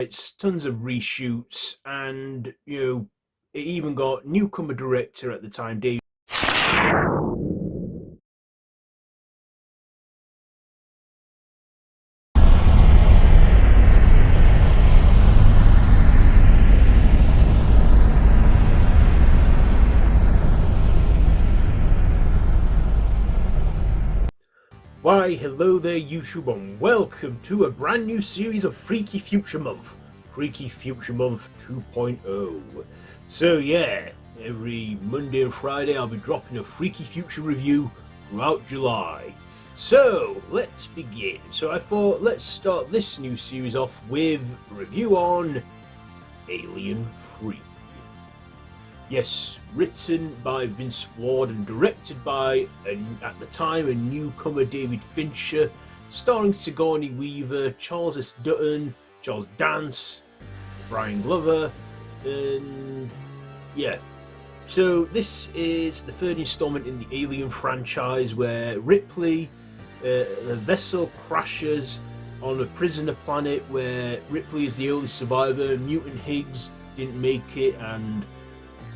It's tons of reshoots, and it even got newcomer director at the time, David. Why, hello there, YouTube, and welcome to a brand new series of Freaky Future Month. Freaky Future Month 2.0. So yeah, every Monday and Friday I'll be dropping a Freaky Future review throughout July. So, let's begin. So I thought, let's start this new series off with a review on Alien Free. Yes, written by Vince Ward and directed by, at the time, a newcomer David Fincher, starring Sigourney Weaver, Charles S. Dutton, Charles Dance, Brian Glover, and yeah. So this is the third installment in the Alien franchise where Ripley, the vessel crashes on a prisoner planet where Ripley is the only survivor, Mutant Higgs didn't make it, and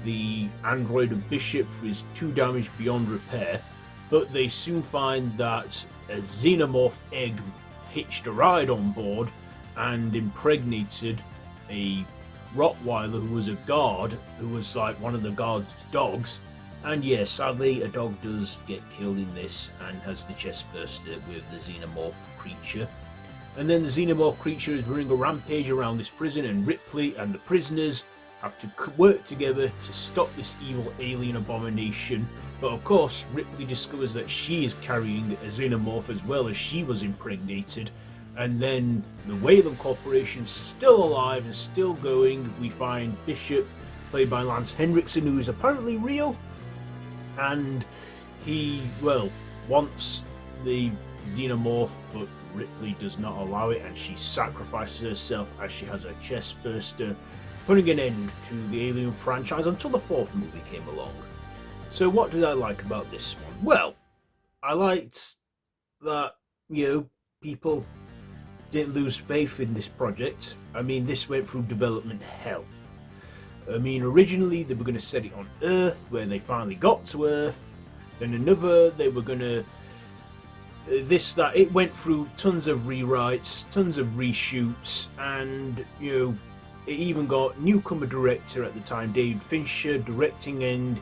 the android of Bishop is too damaged beyond repair, but they soon find that a Xenomorph egg hitched a ride on board and impregnated a Rottweiler who was a guard, who was like one of the guard's dogs. And yeah, sadly a dog does get killed in this and has the chest burster with the Xenomorph creature. And then the Xenomorph creature is running a rampage around this prison, and Ripley and the prisoners have to work together to stop this evil alien abomination. But of course, Ripley discovers that she is carrying a Xenomorph as well, as she was impregnated. And then the Weyland Corporation's still alive and still going. We find Bishop, played by Lance Henriksen, who is apparently real. And he, well, wants the Xenomorph, but Ripley does not allow it, and she sacrifices herself as she has her chest burster, putting an end to the Alien franchise until the fourth movie came along. So what did I like about this one? Well, I liked that, people didn't lose faith in this project. I mean, this went through development hell. I mean, originally they were going to set it on Earth, where they finally got to Earth. Then they were going to... it went through tons of rewrites, tons of reshoots, and, it even got newcomer director at the time, David Fincher, directing, and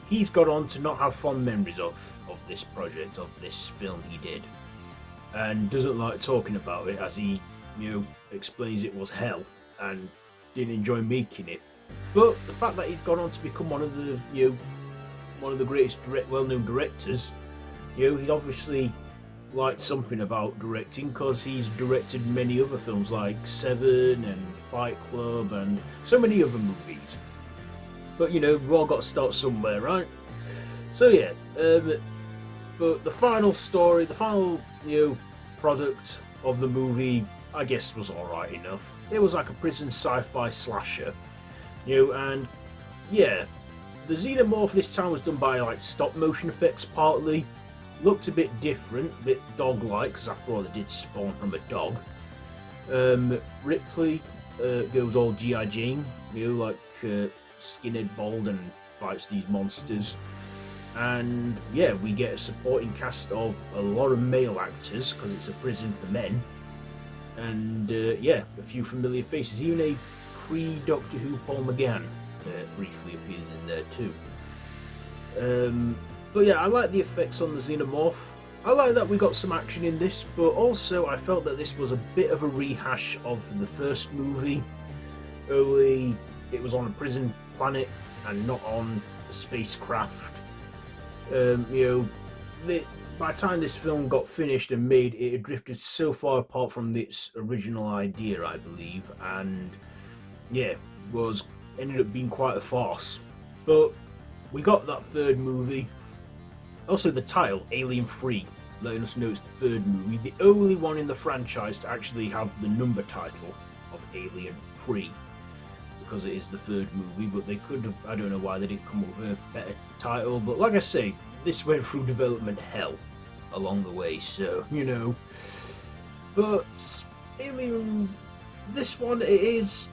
he's got on to not have fond memories of this project, of this film he did, and doesn't like talking about it, as he, explains it was hell and didn't enjoy making it. But the fact that he's gone on to become one of the greatest well-known directors, he's obviously liked something about directing, because he's directed many other films like Seven and Fight Club and so many other movies. But we've all got to start somewhere, right? So yeah, but the final story, the final product of the movie, I guess, was alright enough. It was like a prison sci-fi slasher, and yeah, the Xenomorph this time was done by like stop motion effects partly. Looked a bit different, a bit dog-like, because after all it did spawn from a dog. Ripley goes all G.I. Jane, like skinhead bald, and fights these monsters. And yeah, we get a supporting cast of a lot of male actors, because it's a prison for men. And yeah, a few familiar faces. Even a pre-Doctor Who Paul McGann briefly appears in there too. But yeah, I like the effects on the Xenomorph. I like that we got some action in this, but also I felt that this was a bit of a rehash of the first movie. Only it was on a prison planet and not on a spacecraft. By the time this film got finished and made, it had drifted so far apart from its original idea, I believe, and yeah, ended up being quite a farce. But we got that third movie. Also, the title, Alien Free, letting us know it's the third movie, the only one in the franchise to actually have the number title of Alien Free, because it is the third movie. But they could have, I don't know why they didn't come up with a better title, but like I say, this went through development hell along the way, so, But Alien this one, it is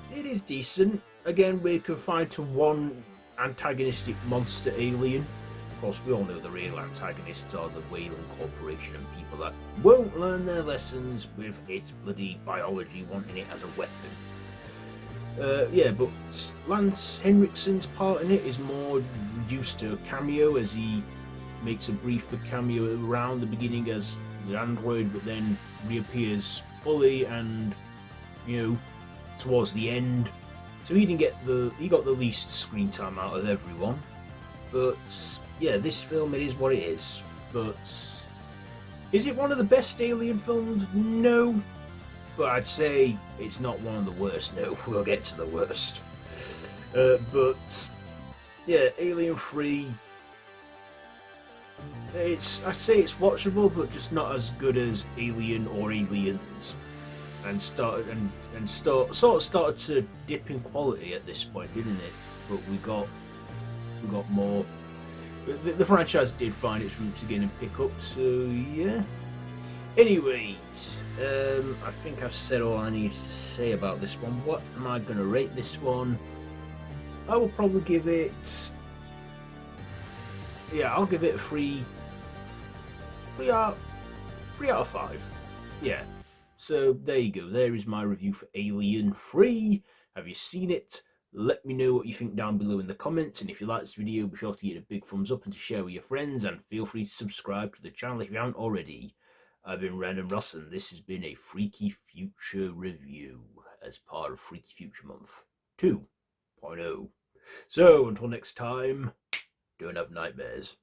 decent. Again, we're confined to one antagonistic monster alien. Of course, we all know the real antagonists are the Weyland Corporation and people that won't learn their lessons with its bloody biology wanting it as a weapon. Yeah, but Lance Henriksen's part in it is more reduced to a cameo, as he makes a brief cameo around the beginning as the android, but then reappears fully and, you know, towards the end. So he got the least screen time out of everyone. But yeah, this film, it is what it is. But is it one of the best Alien films? No. But I'd say it's not one of the worst. No, we'll get to the worst. But yeah, Alien 3. I'd say it's watchable, but just not as good as Alien or Aliens. And sort of started to dip in quality at this point, didn't it? But we got more. The franchise did find its roots again and pick up. So yeah. Anyways, I think I've said all I need to say about this one. What am I going to rate this one? I will probably give it. Yeah, I'll give it a 3 out of 5. Yeah. So there you go. There is my review for Alien 3. Have you seen it? Let me know what you think down below in the comments. And if you like this video, be sure to give it a big thumbs up and to share with your friends. And feel free to subscribe to the channel if you haven't already. I've been Random Ross, and this has been a Freaky Future review as part of Freaky Future Month 2.0. So until next time, don't have nightmares.